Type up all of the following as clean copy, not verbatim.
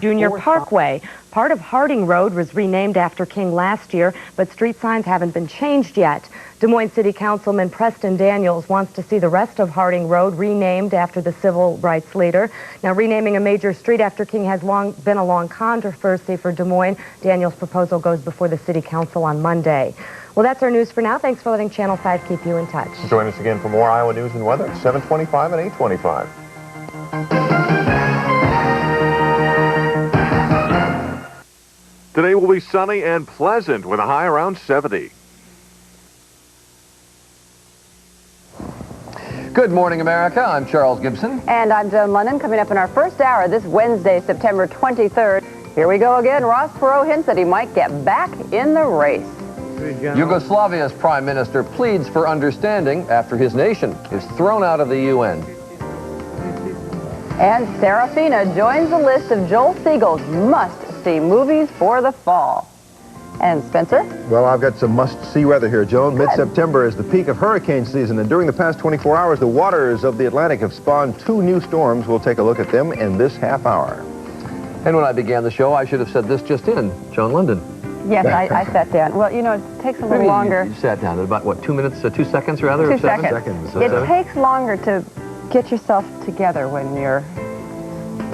Junior Parkway. Part of Harding Road was renamed after King last year, but street signs haven't been changed yet. Des Moines City Councilman Preston Daniels wants to see the rest of Harding Road renamed after the civil rights leader. Now, renaming a major street after King has been a long controversy for Des Moines. Daniels' proposal goes before the City Council on Monday. Well, that's our news for now. Thanks for letting Channel 5 keep you in touch. Join us again for more Iowa news and weather, 7:25 and 8:25. Today will be sunny and pleasant with a high around 70. Good morning, America. I'm Charles Gibson. And I'm Joan Lynn. Coming up in our first hour this Wednesday, September 23rd. Here we go again. Ross Perot hints that he might get back in the race. Yugoslavia's prime minister pleads for understanding after his nation is thrown out of the UN. And Serafina joins the list of Joel Siegel's must-see movies for the fall. And Spencer? Well, I've got some must-see weather here, Joan. Mid-September is the peak of hurricane season, and during the past 24 hours, the waters of the Atlantic have spawned 2 new storms. We'll take a look at them in this half hour. And when I began the show, I should have said this just in. Joan Lunden. Yes, I sat down. Well, you know, it takes a little longer. You sat down at about, what, 2 minutes, 2 seconds, rather? 2 seconds. It takes longer to get yourself together when you're...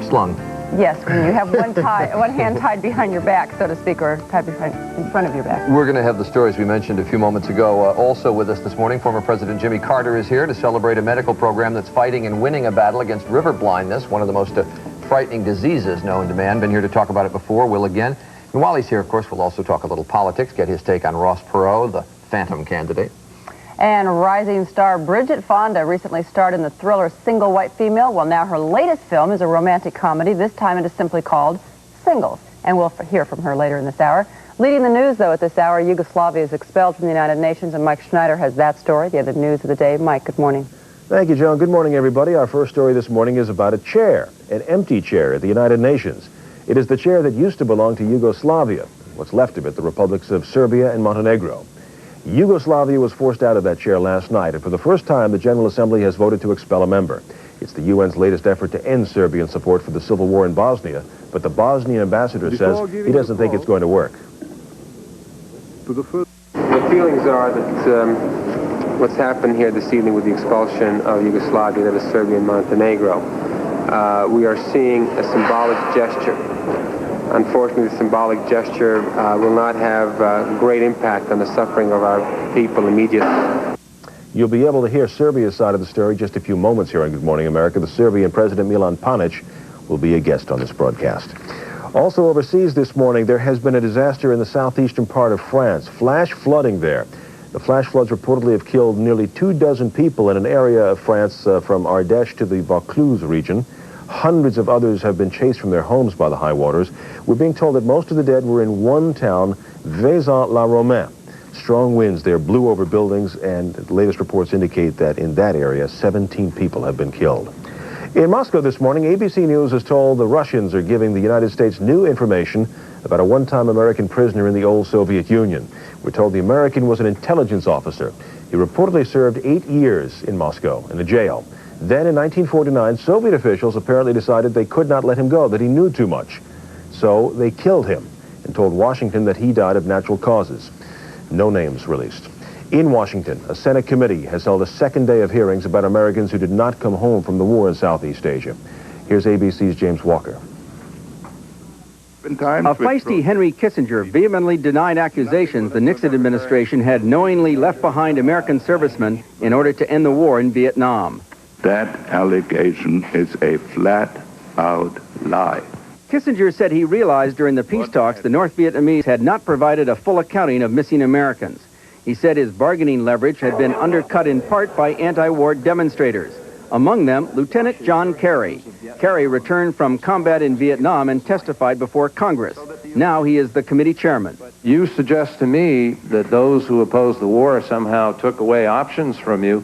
slung. Yes, when you have one hand tied behind your back, so to speak, or tied in front of your back. We're going to have the stories we mentioned a few moments ago. Also with us this morning, former President Jimmy Carter is here to celebrate a medical program that's fighting and winning a battle against river blindness, one of the most frightening diseases known to man. Been here to talk about it before, will again. And while he's here, of course, we'll also talk a little politics, get his take on Ross Perot, the phantom candidate. And rising star Bridget Fonda recently starred in the thriller Single White Female. Well, now her latest film is a romantic comedy. This time it is simply called Singles. And we'll hear from her later in this hour. Leading the news, though, at this hour, Yugoslavia is expelled from the United Nations, and Mike Schneider has that story, the other news of the day. Mike, good morning. Thank you, Joan. Good morning, everybody. Our first story this morning is about a chair, an empty chair at the United Nations. It is the chair that used to belong to Yugoslavia, what's left of it, the republics of Serbia and Montenegro. Yugoslavia was forced out of that chair last night, and for the first time, the General Assembly has voted to expel a member. It's the UN's latest effort to end Serbian support for the civil war in Bosnia, but the Bosnian ambassador says he doesn't think it's going to work. The feelings are that what's happened here this evening with the expulsion of Yugoslavia, that is Serbia and Montenegro, we are seeing a symbolic gesture. Unfortunately, the symbolic gesture will not have great impact on the suffering of our people immediately. You'll be able to hear Serbia's side of the story just a few moments here on Good Morning America. The Serbian President Milan will be a guest on this broadcast. Also overseas this morning, there has been a disaster in the southeastern part of France. Flash flooding there. The flash floods reportedly have killed nearly 24 people in an area of France from Ardèche to the Vaucluse region. Hundreds of others have been chased from their homes by the high waters. We're being told that most of the dead were in one town, Vaison-la-Romaine. Strong winds there blew over buildings, and the latest reports indicate that in that area, 17 people have been killed. In Moscow this morning, ABC News is told the Russians are giving the United States new information about a one-time American prisoner in the old Soviet Union. We're told the American was an intelligence officer. He reportedly served 8 years in Moscow in a jail. Then in 1949, Soviet officials apparently decided they could not let him go, that he knew too much. So they killed him and told Washington that he died of natural causes. No names released. In Washington, a Senate committee has held a second day of hearings about Americans who did not come home from the war in Southeast Asia. Here's ABC's James Walker. A feisty Henry Kissinger vehemently denied accusations the Nixon administration had knowingly left behind American servicemen in order to end the war in Vietnam. That allegation is a flat-out lie. Kissinger said he realized during the peace talks the North Vietnamese had not provided a full accounting of missing Americans. He said his bargaining leverage had been undercut in part by anti-war demonstrators. Among them, Lieutenant John Kerry. Kerry returned from combat in Vietnam and testified before Congress. Now he is the committee chairman. You suggest to me that those who oppose the war somehow took away options from you.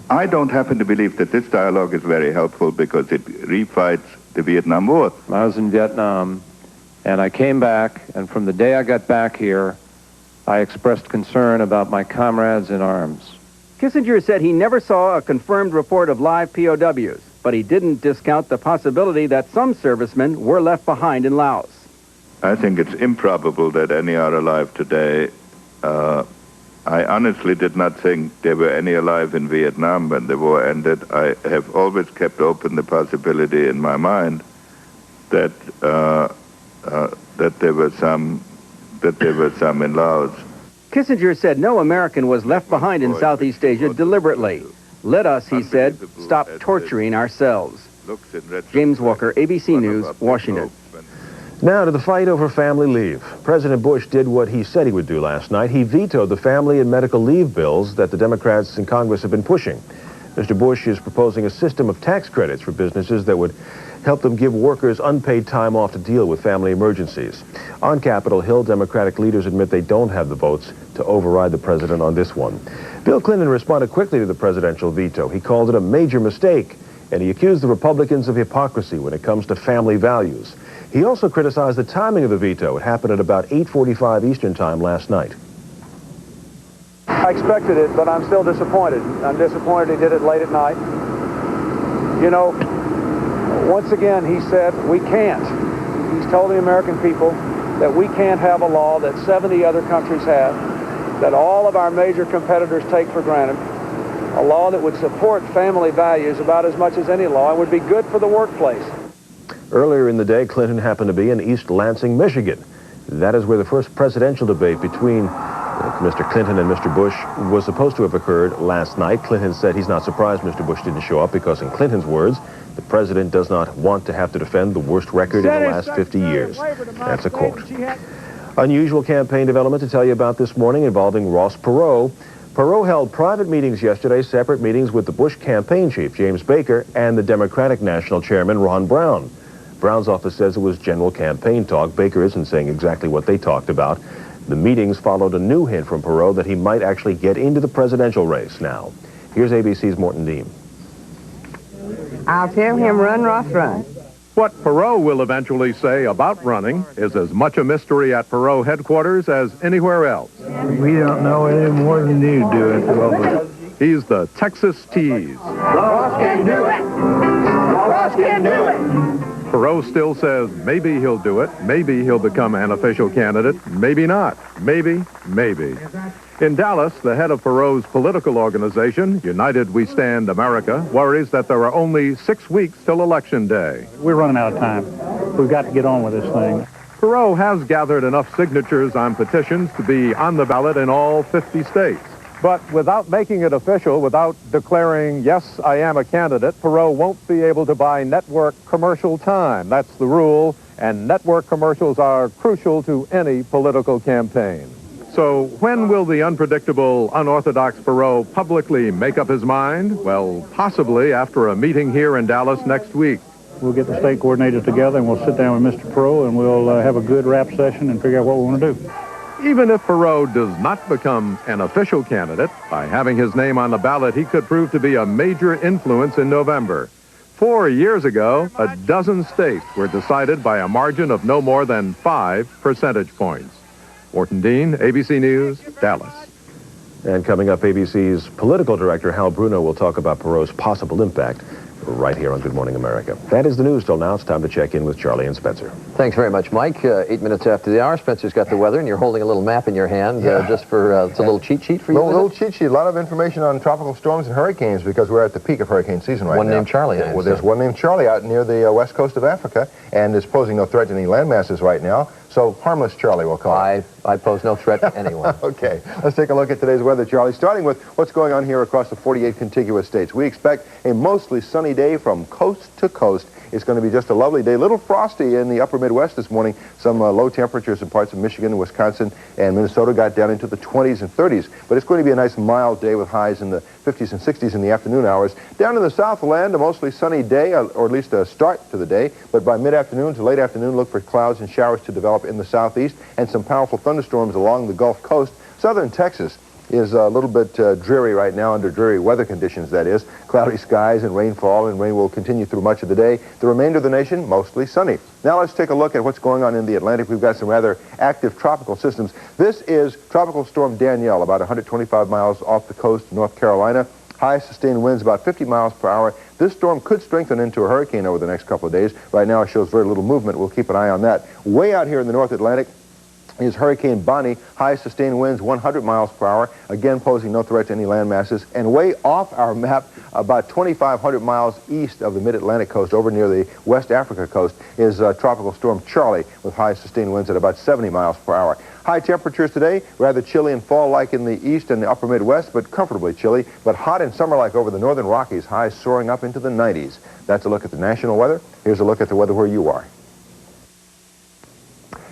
I don't happen to believe that this dialogue is very helpful because it refights the Vietnam War. I was in Vietnam, and I came back, and from the day I got back here, I expressed concern about my comrades in arms. Kissinger said he never saw a confirmed report of live POWs. but he didn't discount the possibility that some servicemen were left behind in Laos. I think it's improbable that any are alive today. I honestly did not think there were any alive in Vietnam when the war ended. I have always kept open the possibility in my mind that there were some in Laos. Kissinger said no American was left behind in Southeast Asia deliberately. Let us, he said, stop torturing ourselves. James Walker, ABC News, Washington. Now to the fight over family leave. President Bush did what he said he would do last night. He vetoed the family and medical leave bills that the Democrats in Congress have been pushing. Mr. Bush is proposing a system of tax credits for businesses that would help them give workers unpaid time off to deal with family emergencies. On Capitol Hill, Democratic leaders admit they don't have the votes to override the president on this one. Bill Clinton responded quickly to the presidential veto. He called it a major mistake, and he accused the Republicans of hypocrisy when it comes to family values. He also criticized the timing of the veto. It happened at about 8:45 Eastern Time last night. I expected it, but I'm still disappointed. I'm disappointed he did it late at night. You know, once again, he said we can't. He's told the American people that we can't have a law that 70 other countries have, that all of our major competitors take for granted, a law that would support family values about as much as any law and would be good for the workplace. Earlier in the day, Clinton happened to be in East Lansing, Michigan. That is where the first presidential debate between Mr. Clinton and Mr. Bush was supposed to have occurred last night. Clinton said he's not surprised Mr. Bush didn't show up because, in Clinton's words, the president does not want to have to defend the worst record in the last 50 years. That's a quote. Unusual campaign development to tell you about this morning involving Ross Perot. Perot held private meetings yesterday, separate meetings with the Bush campaign chief, James Baker, and the Democratic National Chairman, Ron Brown. Brown's office says it was general campaign talk. Baker isn't saying exactly what they talked about. The meetings followed a new hint from Perot that he might actually get into the presidential race now. Here's ABC's Morton Dean. I'll tell him, run, Ross, run. What Perot will eventually say about running is as much a mystery at Perot headquarters as anywhere else. We don't know any more than you do at the moment. He's the Texas tease. Ross can do it. Ross can do it. Perot still says maybe he'll do it, maybe he'll become an official candidate, maybe not, maybe. In Dallas, the head of Perot's political organization, United We Stand America, worries that there are only 6 weeks till Election Day. We're running out of time. We've got to get on with this thing. Perot has gathered enough signatures on petitions to be on the ballot in all 50 states. But without making it official, without declaring, yes, I am a candidate, Perot won't be able to buy network commercial time. That's the rule, and network commercials are crucial to any political campaign. So when will the unpredictable, unorthodox Perot publicly make up his mind? Well, possibly after a meeting here in Dallas next week. We'll get the state coordinators together, and we'll sit down with Mr. Perot, and we'll have a good rap session and figure out what we want to do. Even if Perot does not become an official candidate, by having his name on the ballot, he could prove to be a major influence in November. 4 years ago, a dozen states were decided by a margin of no more than 5 percentage points. Morton Dean, ABC News, Dallas. And coming up, ABC's political director, Hal Bruno, will talk about Perot's possible impact right here on Good Morning America. That is the news till now. It's time to check in with Charlie and Spencer. Thanks very much, Mike. 8 minutes after the hour, Spencer's got the weather, and you're holding a little map in your hand just for, it's a little cheat sheet for you. A little cheat sheet, a lot of information on tropical storms and hurricanes because we're at the peak of hurricane season right now. One named Charlie. Well, there's one named Charlie out near the west coast of Africa, and is posing no threat to any land masses right now. So harmless Charlie, we'll call it. I pose no threat to anyone. Okay, let's take a look at today's weather, Charlie, starting with what's going on here across the 48 contiguous states. We expect a mostly sunny day from coast to coast. It's going to be just a lovely day. A little frosty in the upper Midwest this morning. Some low temperatures in parts of Michigan, Wisconsin, and Minnesota got down into the 20s and 30s. But it's going to be a nice mild day with highs in the 50s and 60s in the afternoon hours. Down in the Southland, a mostly sunny day, or at least a start to the day. But by mid-afternoon to late afternoon, look for clouds and showers to develop in the southeast and some powerful thunderstorms along the Gulf Coast. Southern Texas is a little bit dreary right now, under dreary weather conditions, that is. Cloudy skies and rainfall, and rain will continue through much of the day. The remainder of the nation, mostly sunny. Now let's take a look at what's going on in the Atlantic. We've got some rather active tropical systems. This is Tropical Storm Danielle, about 125 miles off the coast of North Carolina. High sustained winds about 50 miles per hour. This storm could strengthen into a hurricane over the next couple of days. Right now it shows very little movement. We'll keep an eye on that. Way out here in the North Atlantic is Hurricane Bonnie. High sustained winds 100 miles per hour, again posing no threat to any land masses. And way off our map, about 2,500 miles east of the mid-Atlantic coast, over near the West Africa coast, is Tropical Storm Charlie, with high sustained winds at about 70 miles per hour. High temperatures today, rather chilly and fall-like in the east and the upper Midwest, but comfortably chilly, but hot and summer-like over the northern Rockies, highs soaring up into the 90s. That's a look at the national weather. Here's a look at the weather where you are.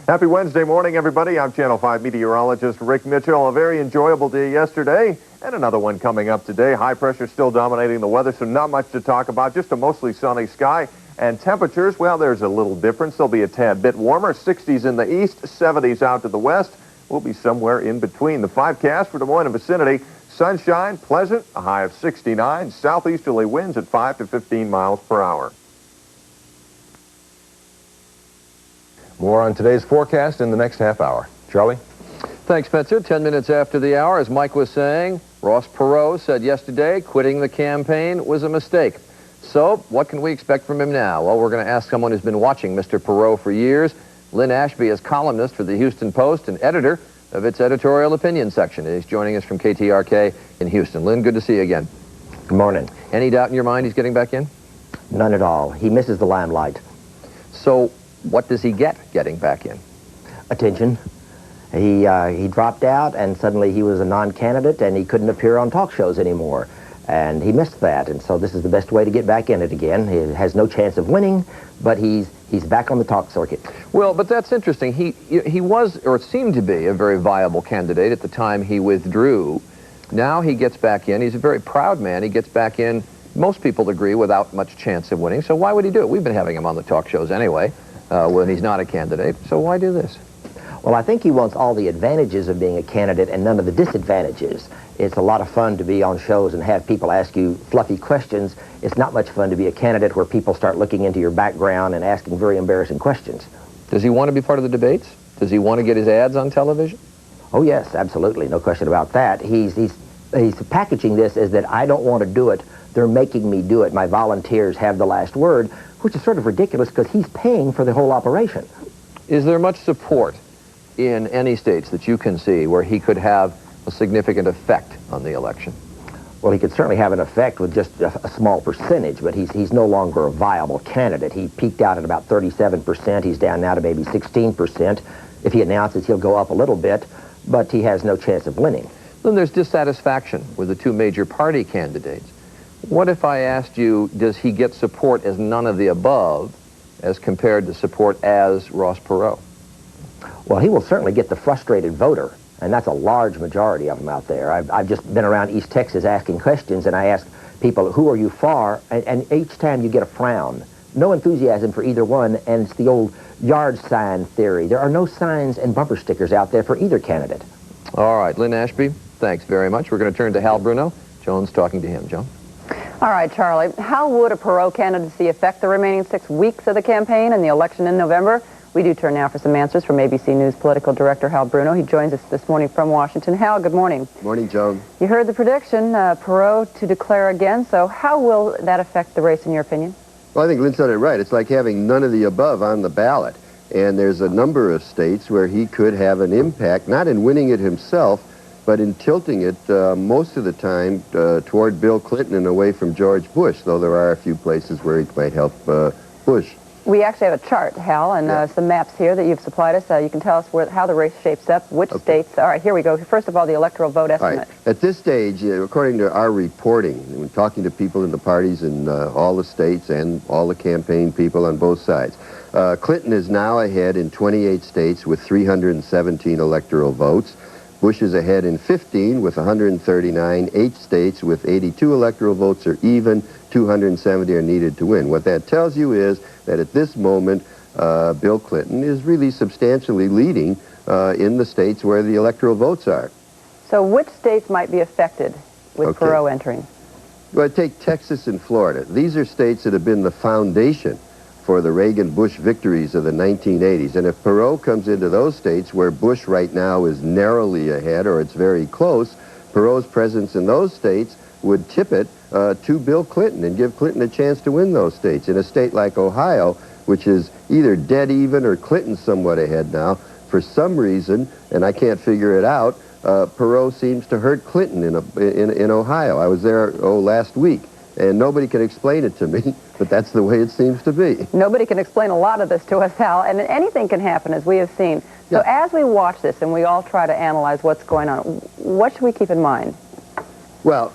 Happy Wednesday morning, everybody. I'm Channel 5 meteorologist Rick Mitchell. A very enjoyable day yesterday, and another one coming up today. High pressure still dominating the weather, so not much to talk about. Just a mostly sunny sky. And temperatures, well, there's a little difference. They'll be a tad bit warmer. 60s in the east, 70s out to the west. We'll be somewhere in between. The 5cast for Des Moines and vicinity. Sunshine, pleasant, a high of 69. Southeasterly winds at 5 to 15 miles per hour. More on today's forecast in the next half hour. Charlie? Thanks, Spencer. 10 minutes after the hour, as Mike was saying, Ross Perot said yesterday quitting the campaign was a mistake. So what can we expect from him now? Well, we're going to ask someone who's been watching Mr. Perot for years. Lynn Ashby is columnist for the Houston Post and editor of its editorial opinion section. He's joining us from KTRK in Houston. Lynn, good to see you again. Good morning. Any doubt in your mind he's getting back in? None at all. He misses the limelight. So what does he get getting back in? Attention. He dropped out, and suddenly he was a non-candidate, and he couldn't appear on talk shows anymore. And he missed that, and so this is the best way to get back in it again. He has no chance of winning, but he's back on the talk circuit. Well, but that's interesting. He was, or seemed to be, a very viable candidate at the time he withdrew. Now he gets back in. He's a very proud man. He gets back in, most people agree, without much chance of winning. So why would he do it? We've been having him on the talk shows anyway, when he's not a candidate. So why do this? Well, I think he wants all the advantages of being a candidate and none of the disadvantages. It's a lot of fun to be on shows and have people ask you fluffy questions. It's not much fun to be a candidate where people start looking into your background and asking very embarrassing questions. Does he want to be part of the debates? Does he want to get his ads on television? Oh, yes, absolutely. No question about that. He's packaging this as that I don't want to do it. They're making me do it. My volunteers have the last word, which is sort of ridiculous because he's paying for the whole operation. Is there much support in any states that you can see where he could have a significant effect on the election? Well, he could certainly have an effect with just a small percentage, but he's no longer a viable candidate. He peaked out at about 37%. He's down now to maybe 16%. If he announces, he'll go up a little bit, but he has no chance of winning. Then there's dissatisfaction with the two major party candidates. What if I asked you, does he get support as none of the above as compared to support as Ross Perot? Well, he will certainly get the frustrated voter, and that's a large majority of them out there. I've just been around East Texas asking questions, and I ask people, who are you for? And each time you get a frown. No enthusiasm for either one, and it's the old yard sign theory. There are no signs and bumper stickers out there for either candidate. All right, Lynn Ashby, thanks very much. We're going to turn to Hal Bruno. Joan's talking to him. Joan? All right, Charlie, how would a Perot candidacy affect the remaining 6 weeks of the campaign and the election in November? We do turn now for some answers from ABC News political director Hal Bruno. He joins us this morning from Washington. Hal, good morning. Morning, Joan. You heard the prediction, Perot to declare again, so how will that affect the race in your opinion? Well, I think Lynn said it right. It's like having none of the above on the ballot. And there's a number of states where he could have an impact, not in winning it himself, but in tilting it most of the time toward Bill Clinton and away from George Bush, though there are a few places where he might help Bush. We actually have a chart, Hal, and some maps here that you've supplied us. You can tell us how the race shapes up, which states. All right, here we go. First of all, the electoral vote estimate. All right. At this stage, according to our reporting, when talking to people in the parties in all the states and all the campaign people on both sides, Clinton is now ahead in 28 states with 317 electoral votes. Bush is ahead in 15 with 139. 8 states with 82 electoral votes are even. 270 are needed to win. What that tells you is that at this moment, Bill Clinton is really substantially leading in the states where the electoral votes are. So which states might be affected with Perot entering? Well, take Texas and Florida. These are states that have been the foundation for the Reagan-Bush victories of the 1980s. And if Perot comes into those states where Bush right now is narrowly ahead or it's very close, Perot's presence in those states would tip it to Bill Clinton and give Clinton a chance to win those states. In a state like Ohio, which is either dead even or Clinton somewhat ahead now, for some reason, and I can't figure it out, Perot seems to hurt Clinton in Ohio. I was there last week, and nobody can explain it to me, but that's the way it seems to be. Nobody can explain a lot of this to us, Hal, and anything can happen, as we have seen. So as we watch this and we all try to analyze what's going on, what should we keep in mind? Well,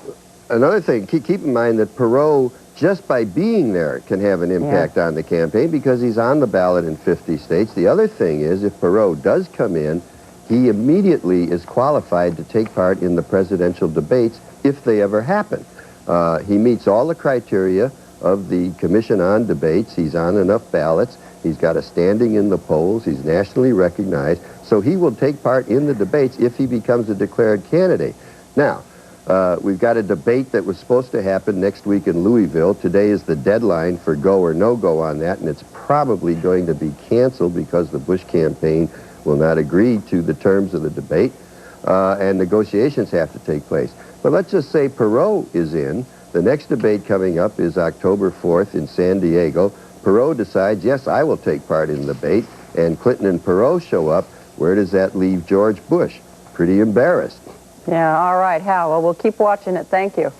another thing, keep in mind that Perot, just by being there, can have an impact on the campaign because he's on the ballot in 50 states. The other thing is, if Perot does come in, he immediately is qualified to take part in the presidential debates if they ever happen. He meets all the criteria of the Commission on Debates. He's on enough ballots. He's got a standing in the polls. He's nationally recognized. So he will take part in the debates if he becomes a declared candidate. Now, we've got a debate that was supposed to happen next week in Louisville. Today is the deadline for go or no go on that, and it's probably going to be canceled because the Bush campaign will not agree to the terms of the debate, and negotiations have to take place. But let's just say Perot is in. The next debate coming up is October 4th in San Diego. Perot decides, yes, I will take part in the debate, and Clinton and Perot show up. Where does that leave George Bush? Pretty embarrassed. Yeah, all right, Hal. Well, we'll keep watching it. Thank you.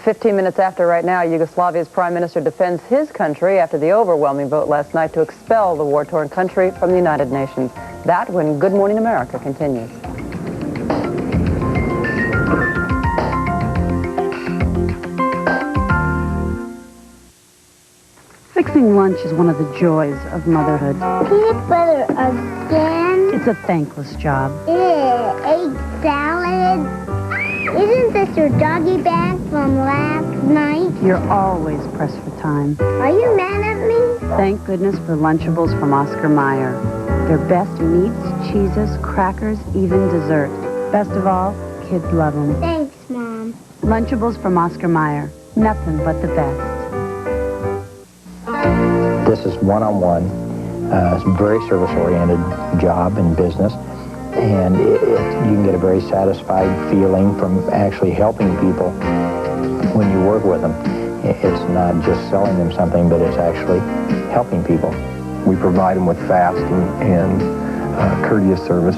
15 minutes after right now, Yugoslavia's prime minister defends his country after the overwhelming vote last night to expel the war-torn country from the United Nations. That when Good Morning America continues. Fixing lunch is one of the joys of motherhood. Peanut butter again? It's a thankless job. Egg salad? Isn't this your doggy bag from last night? You're always pressed for time. Are you mad at me? Thank goodness for Lunchables from Oscar Mayer. Their best meats, cheeses, crackers, even dessert. Best of all, kids love them. Thanks, Mom. Lunchables from Oscar Mayer. Nothing but the best. This is one-on-one. It's a very service-oriented job and business. And you can get a very satisfied feeling from actually helping people when you work with them. It's not just selling them something, but it's actually helping people. We provide them with fast and courteous service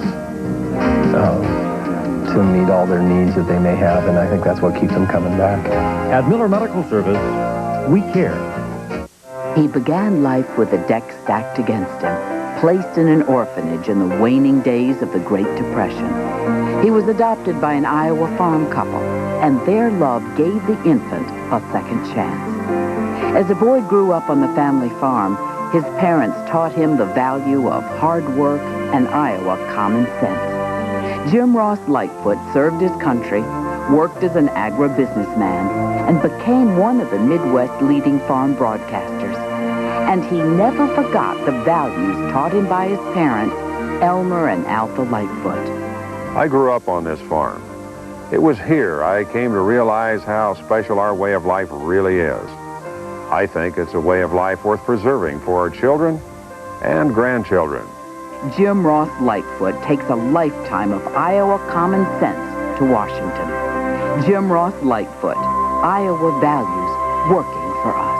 to meet all their needs that they may have, and I think that's what keeps them coming back. At Miller Medical Service, we care. He began life with a deck stacked against him, placed in an orphanage in the waning days of the Great Depression. He was adopted by an Iowa farm couple, and their love gave the infant a second chance. As the boy grew up on the family farm, his parents taught him the value of hard work and Iowa common sense. Jim Ross Lightfoot served his country, worked as an agribusinessman, and became one of the Midwest's leading farm broadcasters. And he never forgot the values taught him by his parents, Elmer and Alpha Lightfoot. I grew up on this farm. It was here I came to realize how special our way of life really is. I think it's a way of life worth preserving for our children and grandchildren. Jim Ross Lightfoot takes a lifetime of Iowa common sense to Washington. Jim Ross Lightfoot, Iowa values working for us.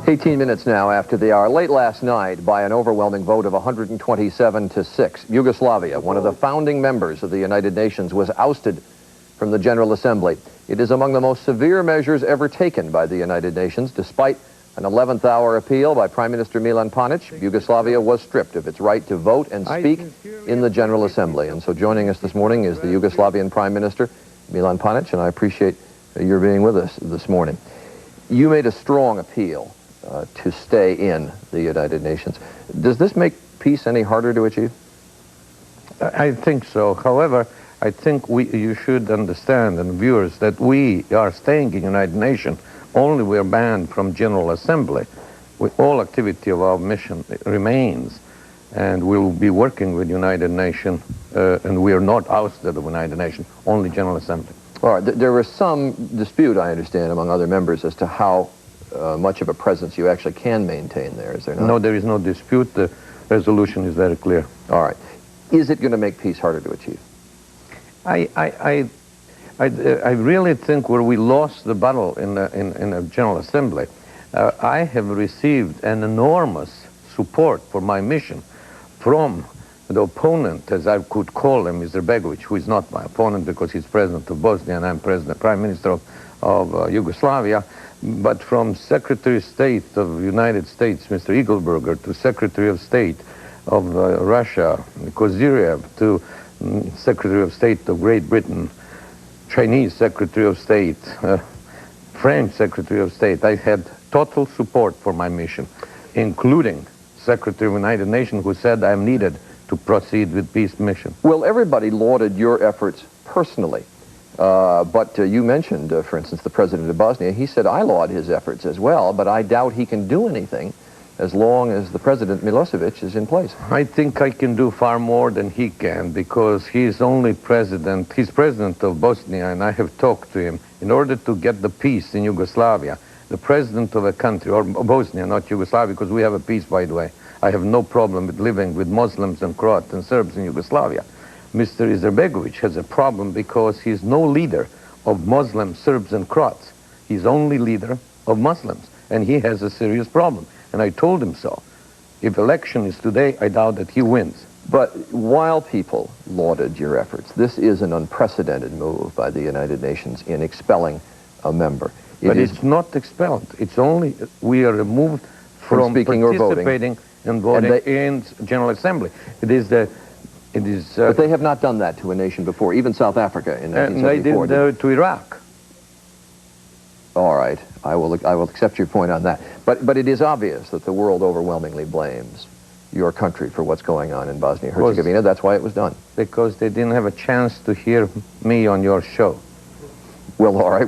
18 minutes now after the hour. Late last night, by an overwhelming vote of 127 to 6, Yugoslavia, one of the founding members of the United Nations, was ousted from the General Assembly. It is among the most severe measures ever taken by the United Nations. Despite an 11th hour appeal by Prime Minister Milan Panic, Yugoslavia was stripped of its right to vote and speak in the General Assembly. And so joining us this morning is the Yugoslavian Prime Minister, Milan Panic, and I appreciate your being with us this morning. You made a strong appeal to stay in the United Nations. Does this make peace any harder to achieve? I think so. However, I think you should understand, and viewers, that we are staying in United Nations. Only we are banned from General Assembly. All activity of our mission remains, and we will be working with United Nations, and we are not ousted of United Nations, only General Assembly. All right. There was some dispute, I understand, among other members as to how much of a presence you actually can maintain there, is there not? No, there is no dispute. resolution is very clear. All right. Is it going to make peace harder to achieve? I really think where we lost the battle in the General Assembly, I have received an enormous support for my mission from the opponent, as I could call him, Mr. Begovic, who is not my opponent because he's president of Bosnia and I'm Prime Minister of Yugoslavia, but from Secretary of State of the United States, Mr. Eagleburger, to Secretary of State of Russia, Kozyriev, to Secretary of State of Great Britain, Chinese Secretary of State, French Secretary of State. I had total support for my mission, including Secretary of the United Nations, who said I'm needed to proceed with peace mission. Well, everybody lauded your efforts personally. But you mentioned, for instance, the president of Bosnia. He said, I laud his efforts as well, but I doubt he can do anything as long as the president, Milosevic, is in place. I think I can do far more than he can because he's only president. He's president of Bosnia, and I have talked to him. In order to get the peace in Yugoslavia, the president of a country, or Bosnia, not Yugoslavia, because we have a peace, by the way. I have no problem with living with Muslims and Croats and Serbs in Yugoslavia. Mr. Izetbegovic has a problem because he's no leader of Muslims, Serbs, and Croats. He's only leader of Muslims, and he has a serious problem. And I told him so. If election is today, I doubt that he wins. But while people lauded your efforts, this is an unprecedented move by the United Nations in expelling a member. But it's not expelled. It's only we are removed from participating and voting in General Assembly. But they have not done that to a nation before, even South Africa in 1974. And they didn't do it to Iraq. All right, I will accept your point on that. But it is obvious that the world overwhelmingly blames your country for what's going on in Bosnia-Herzegovina. That's why it was done. Because they didn't have a chance to hear me on your show. Well, all right,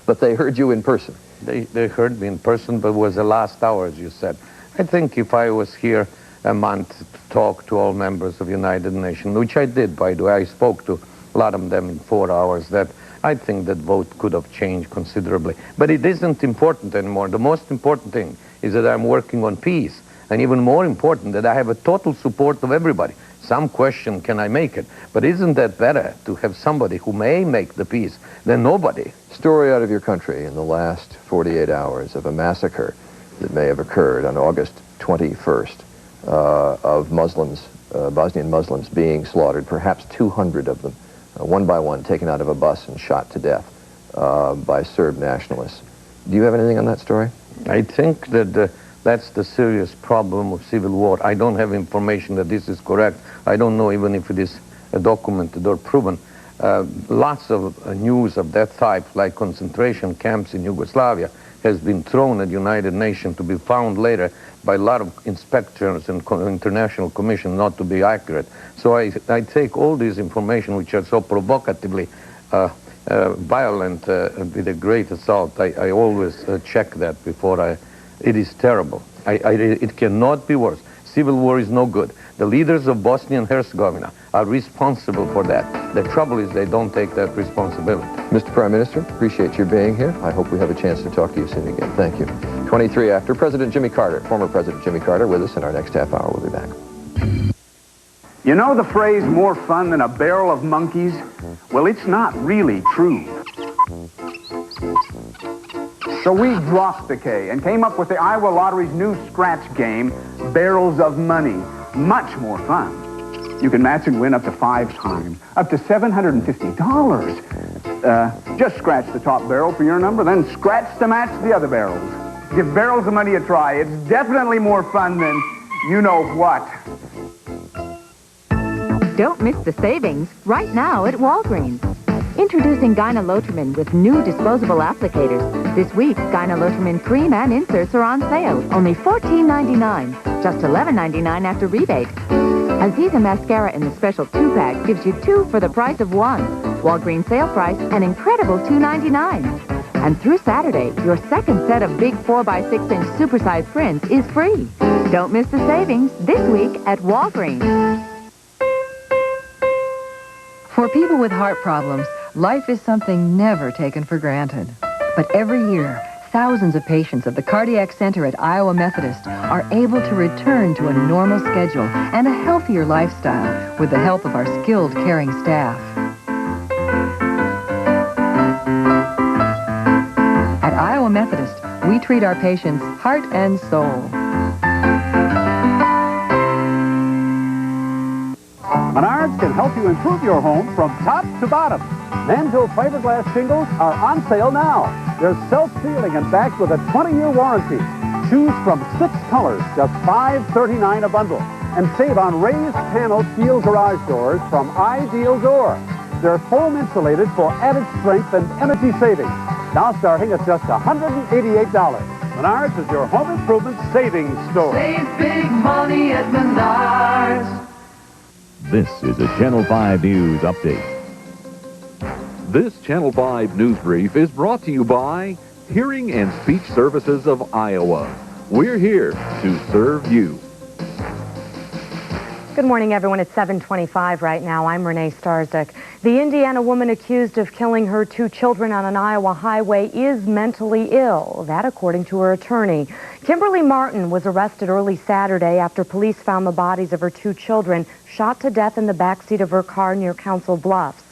but they heard you in person. They heard me in person, but it was the last hour, as you said. I think if I was here a month to talk to all members of the United Nations, which I did, by the way, I spoke to a lot of them in 4 hours, that I think that vote could have changed considerably. But it isn't important anymore. The most important thing is that I'm working on peace. And even more important, that I have a total support of everybody. Some question, can I make it? But isn't that better to have somebody who may make the peace than nobody? Story out of your country in the last 48 hours of a massacre that may have occurred on August 21st of Muslims, Bosnian Muslims being slaughtered, perhaps 200 of them, one by one, taken out of a bus and shot to death by Serb nationalists. Do you have anything on that story? I think that that's the serious problem of civil war. I don't have information that this is correct. I don't know even if it is documented or proven. Lots of news of that type, like concentration camps in Yugoslavia, has been thrown at the United Nations to be found later by a lot of inspectors and international commission not to be accurate. So I take all this information, which are so provocatively violent with a great assault. I always check that before it is terrible. It cannot be worse. Civil war is no good. The leaders of Bosnia and Herzegovina are responsible for that. The trouble is they don't take that responsibility. Mr. Prime Minister, appreciate your being here. I hope we have a chance to talk to you soon again. Thank you. 23 after, President Jimmy Carter, former President Jimmy Carter, with us in our next half hour. We'll be back. You know the phrase, more fun than a barrel of monkeys? Well, it's not really true. So we dropped the K and came up with the Iowa Lottery's new scratch game, Barrels of Money. Much more fun. You can match and win up to 5 times, up to $750. Just scratch the top barrel for your number, then scratch to match the other barrels. Give Barrels of Money a try. It's definitely more fun than you know what. Don't miss the savings right now at Walgreens. Introducing Gyne-Lotrimin with new disposable applicators. This week, Gyne-Lotrimin cream and inserts are on sale. Only $14.99. Just $11.99 after rebate. Aziza Mascara in the special 2-pack gives you 2 for the price of 1. Walgreens sale price, an incredible $2.99. And through Saturday, your second set of big 4x6-inch supersized prints is free. Don't miss the savings this week at Walgreens. For people with heart problems, life is something never taken for granted. But every year, Thousands of patients at the Cardiac Center at Iowa Methodist are able to return to a normal schedule and a healthier lifestyle with the help of our skilled, caring staff. At Iowa Methodist, we treat our patients heart and soul. Menards can help you improve your home from top to bottom. Manville fiberglass shingles are on sale now. They're self-sealing and backed with a 20-year warranty. Choose from 6 colors, just $5.39 a bundle. And save on raised panel steel garage doors from Ideal Door. They're foam insulated for added strength and energy savings. Now starting at just $188. Menards is your home improvement savings store. Save big money at Menards. This is a Channel 5 News Update. This Channel 5 News Brief is brought to you by Hearing and Speech Services of Iowa. We're here to serve you. Good morning, everyone. It's 7:25 right now. I'm Renee Starzyk. The Indiana woman accused of killing her 2 children on an Iowa highway is mentally ill. That according to her attorney. Kimberly Martin was arrested early Saturday after police found the bodies of her 2 children shot to death in the backseat of her car near Council Bluffs.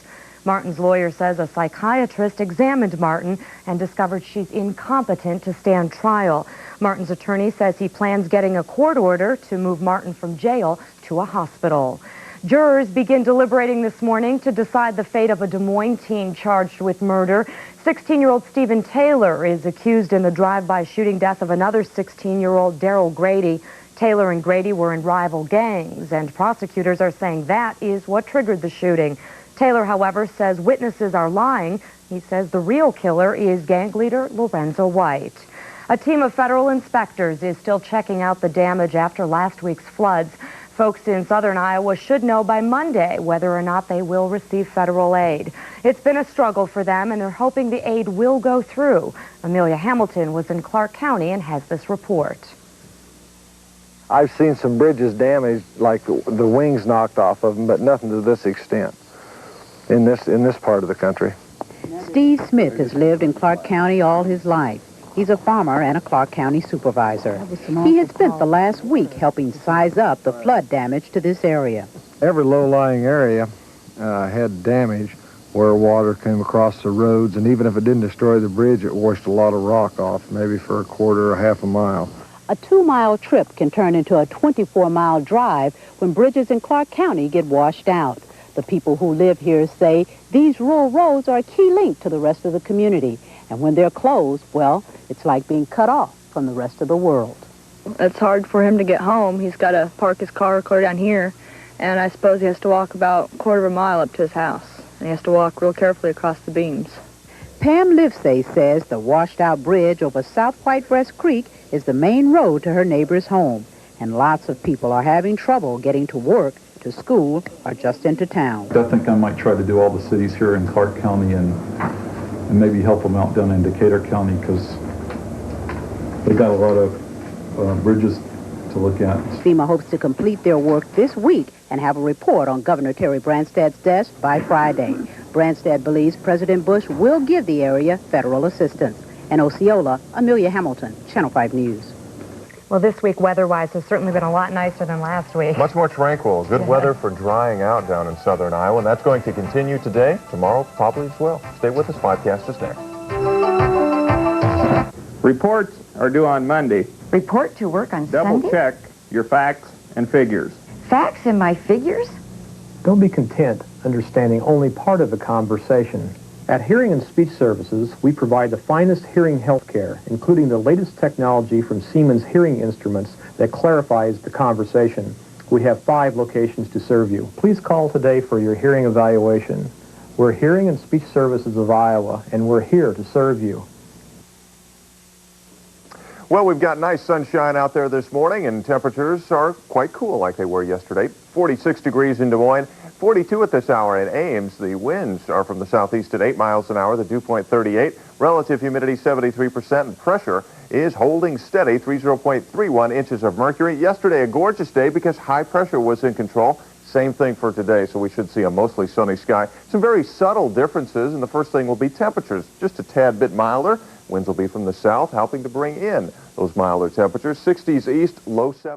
Martin's lawyer says a psychiatrist examined Martin and discovered she's incompetent to stand trial. Martin's attorney says he plans getting a court order to move Martin from jail to a hospital. Jurors begin deliberating this morning to decide the fate of a Des Moines teen charged with murder. 16-year-old Stephen Taylor is accused in the drive-by shooting death of another 16-year-old Daryl Grady. Taylor and Grady were in rival gangs, and prosecutors are saying that is what triggered the shooting. Taylor, however, says witnesses are lying. He says the real killer is gang leader Lorenzo White. A team of federal inspectors is still checking out the damage after last week's floods. Folks in southern Iowa should know by Monday whether or not they will receive federal aid. It's been a struggle for them, and they're hoping the aid will go through. Amelia Hamilton was in Clark County and has this report. I've seen some bridges damaged, like the wings knocked off of them, but nothing to this extent in this part of the country. Steve Smith has lived in Clark County all his life. He's a farmer and a Clark County supervisor. He has spent the last week helping size up the flood damage to this area. Every low-lying area had damage where water came across the roads, and even if it didn't destroy the bridge, it washed a lot of rock off, maybe for a quarter or half a mile. A 2-mile trip can turn into a 24-mile drive when bridges in Clark County get washed out. The people who live here say these rural roads are a key link to the rest of the community. And when they're closed, well, it's like being cut off from the rest of the world. It's hard for him to get home. He's got to park his car clear down here, and I suppose he has to walk about a quarter of a mile up to his house. And he has to walk real carefully across the beams. Pam Livesay says the washed-out bridge over South Whitebreast Creek is the main road to her neighbor's home. And lots of people are having trouble getting to work, to school, or just into town. I think I might try to do all the cities here in Clark County and maybe help them out down in Decatur County, because they got a lot of bridges to look at. FEMA hopes to complete their work this week and have a report on Governor Terry Branstad's desk by Friday. Branstad believes President Bush will give the area federal assistance. In Osceola, Amelia Hamilton, Channel 5 News. Well, this week, weather-wise, has certainly been a lot nicer than last week. Much more tranquil. Good weather for drying out down in southern Iowa, and that's going to continue today. Tomorrow, probably as well. Stay with us. 5cast is next. Reports are due on Monday. Report to work on Sunday? Double check your facts and figures. Facts and my figures? Don't be content understanding only part of the conversation. At Hearing and Speech Services, we provide the finest hearing health care, including the latest technology from Siemens hearing instruments that clarifies the conversation. We have 5 locations to serve you. Please call today for your hearing evaluation. We're Hearing and Speech Services of Iowa, and we're here to serve you. Well, we've got nice sunshine out there this morning, and temperatures are quite cool like they were yesterday. 46 degrees in Des Moines, 42 at this hour in Ames. The winds are from the southeast at 8 miles an hour, the dew point 38. Relative humidity 73%, and pressure is holding steady, 30.31 inches of mercury. Yesterday, a gorgeous day because high pressure was in control. Same thing for today, so we should see a mostly sunny sky. Some very subtle differences, and the first thing will be temperatures. Just a tad bit milder. Winds will be from the south, helping to bring in those milder temperatures. 60s east, low 70s.